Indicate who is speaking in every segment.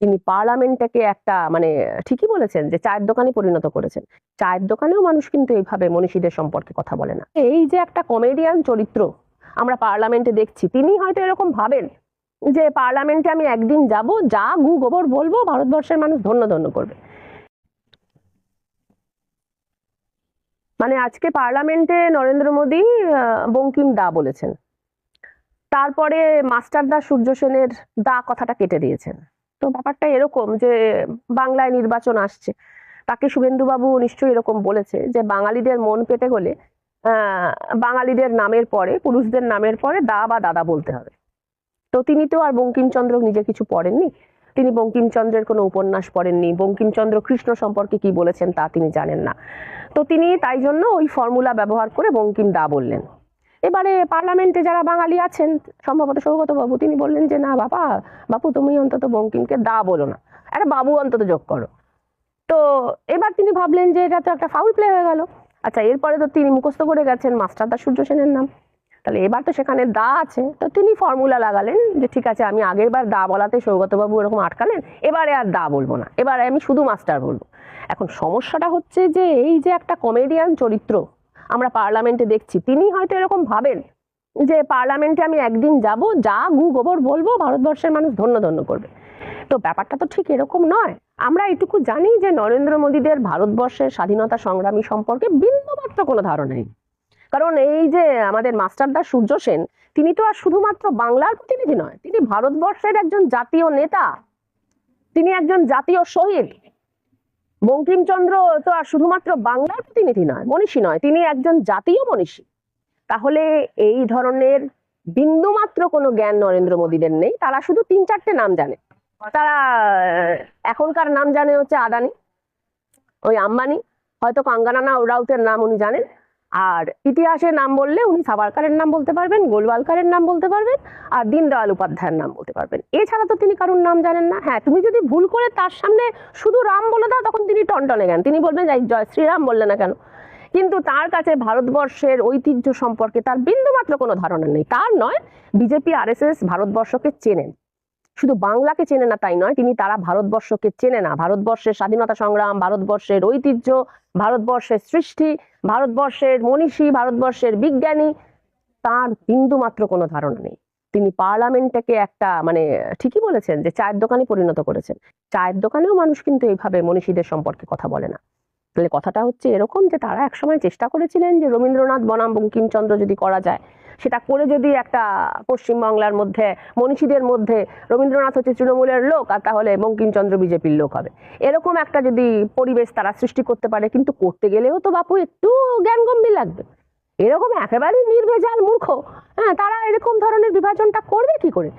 Speaker 1: তিনি পার্লামেন্টটাকে একটা ঠিকই বলেছেন যে চায়ের দোকানে পরিণত করেছেন। চায়ের দোকানেও মানুষ কিন্তু এইভাবে মনীষীদের সম্পর্কে কথা বলে না। এই যে একটা কমেডিয়ান চরিত্র আমরা পার্লামেন্টে দেখছি, তিনি হয়তো এরকম ভাবেন যে পার্লামেন্টে আমি একদিন যাব, যা গু গোবর বলবো ভারতবর্ষের মানুষ ধন্য ধন্য করবে। আজকে পার্লামেন্টে নরেন্দ্র মোদী বঙ্কিম দা বলেছেন, তারপরে মাস্টারদা সূর্য সেনের দা কথাটা কেটে দিয়েছেন। তো ব্যাপারটা এরকম যে বাংলায় নির্বাচন আসছে, তাকে শুভেন্দুবাবু নিশ্চয়ই এরকম বলেছে যে বাঙালিদের মন পেতে গেলে বাঙালিদের নামের পরে, পুরুষদের নামের পরে দা বা দাদা বলতে হবে। তো তিনি তো আর বঙ্কিমচন্দ্র নিজে কিছু পড়েননি, তিনি বঙ্কিমচন্দ্রের কোনো উপন্যাস পড়েননি, বঙ্কিমচন্দ্র কৃষ্ণ সম্পর্কে কি বলেছেন তা তিনি জানেন না। তো তিনি তাই জন্য ওই ফর্মুলা ব্যবহার করে বঙ্কিম দা বললেন। এবারে পার্লামেন্টে যারা বাঙালি আছেন, সম্ভবত সৌগত বাবু, তিনি বললেন যে না বাপু তুমি অন্তত বঙ্কিমকে দা বলো না, একটা বাবু অন্তত যোগ করো। তো এবার তিনি ভাবলেন যে এটা তো একটা ফাউল প্লে হয়ে গেল। আচ্ছা, এরপরে তো তিনি মুখস্থ করে গেছেন মাস্টারদা সূর্য সেনের নাম, তাহলে এবার তো সেখানে দা আছে, তো তিনি ফর্মুলা লাগালেন যে ঠিক আছে, আমি আগের বার দা বলাতে সৌগতবাবু এরকম আটকালেন, এবারে আর দা বলবো না, এবারে আমি শুধু মাস্টার বলবো। এখন সমস্যাটা হচ্ছে যে এই যে একটা কমেডিয়ান চরিত্র আমরা পার্লামেন্টে দেখছি, তিনি হয়তো এরকম ভাবেন যে পার্লামেন্টে আমি একদিন যাব, যা গু গোবর বলবো ভারতবর্ষের মানুষ ধন্য ধন্য করবে। তো ব্যাপারটা তো ঠিক এরকম নয়। আমরা এটুকু জানি যে নরেন্দ্র মোদীদের ভারতবর্ষের স্বাধীনতা সংগ্রামী সম্পর্কে বিন্দুমাত্র কোনো ধারণা নেই। কারণ এই যে আমাদের মাস্টারদা সূর্য সেন, তিনি তো আর শুধুমাত্র বাংলার প্রতিনিধি নয়, তিনি ভারতবর্ষের একজন জাতীয় নেতা, তিনি একজন জাতীয় শহীদ। বঙ্কিমচন্দ্র তো আর শুধুমাত্র বাংলার প্রতিনিধি নয়, মনীষী নয়, তিনি একজন জাতীয় মনীষী। তাহলে এই ধরনের বিন্দুমাত্র কোনো জ্ঞান নরেন্দ্র মোদীদের নেই। তারা শুধু 3-4টে নাম জানে। তারা এখনকার নাম জানে হচ্ছে আদানি, ওই আম্বানি, হয়তো কাঙ্গানা রাউতের নাম উনি জানেন, আর ইতিহাসের নাম বললে উনি সাভারকারের নাম বলতে পারবেন, গোলওয়ালকারের নাম বলতে পারবেন, আর দীনদয়াল উপাধ্যায়ের নাম বলতে পারবেন। এছাড়া তো তিনি কারোর নাম জানেন না। হ্যাঁ, তুমি যদি ভুল করে তার সামনে শুধু রাম বলে দাও, তখন তিনি টনটনে জ্ঞান, তিনি বলবেন জয় শ্রীরাম বললে না কেন। কিন্তু তার কাছে ভারতবর্ষের ঐতিহ্য সম্পর্কে তার বিন্দুমাত্র কোনো ধারণা নেই। তার নয়, বিজেপি RSS ভারতবর্ষকে চেনেন, শুধু বাংলাকে চেনে না তাই নয়, তারা ভারতবর্ষকে চেনে না। ভারতবর্ষের স্বাধীনতা সংগ্রাম, ভারতবর্ষের ঐতিহ্য, ভারতবর্ষের সৃষ্টি, ভারতবর্ষের মনীষী, ভারতবর্ষের বিজ্ঞানী, তার বিন্দুমাত্র কোনো ধারণা নেই। তিনি পার্লামেন্টটাকে একটা ঠিকই বলেছেন যে চায়ের দোকানে পরিণত করেছেন। চায়ের দোকানেও মানুষ কিন্তু এইভাবে মনীষীদের সম্পর্কে কথা বলে না। তাহলে কথাটা হচ্ছে এরকম যে তারা একসময় চেষ্টা করেছিলেন যে রবীন্দ্রনাথ বনাম বঙ্কিমচন্দ্র যদি করা যায়, সেটা করে যদি একটা পশ্চিমবাংলার মধ্যে মনীষীদের মধ্যে রবীন্দ্রনাথ হচ্ছে তৃণমূলের লোক আর তাহলে বঙ্কিমচন্দ্র বিজেপির লোক হবে, এরকম একটা যদি পরিবেশ তারা সৃষ্টি করতে পারে। কিন্তু করতে গেলেও তো বাপু একটু জ্ঞান গম্ভীর লাগবে। এরকম একেবারেই নির্ভেজাল মূর্খ, তারা এরকম ধরনের বিভাজনটা করবে কি করে?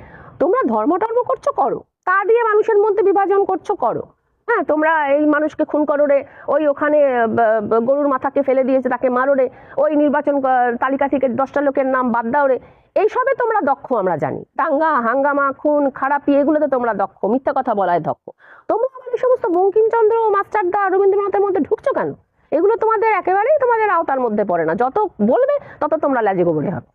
Speaker 1: তোমরা ধর্ম করছো, করো, তা দিয়ে মানুষের মধ্যে বিভাজন করছো, করো। হ্যাঁ, তোমরা এই মানুষকে খুন করো রে, ওই ওখানে গরুর মাথাকে ফেলে দিয়েছে তাকে মারো রে, ওই নির্বাচন তালিকা থেকে 10টা লোকের নাম বাদ দাও রে, এইসবে তোমরা দক্ষ আমরা জানি। দাঙ্গা হাঙ্গামা খুন খারাপি এগুলোতে তোমরা দক্ষ, মিথ্যা কথা বলায় দক্ষ। তোমরা এই সমস্ত বঙ্কিমচন্দ্র মাস্টারদা রবীন্দ্রনাথের মধ্যে ঢুকছো কেন? এগুলো তোমাদের একেবারেই তোমাদের আওতার মধ্যে পড়ে না। যত বলবে তত তোমরা লাজে গোবরে হবে।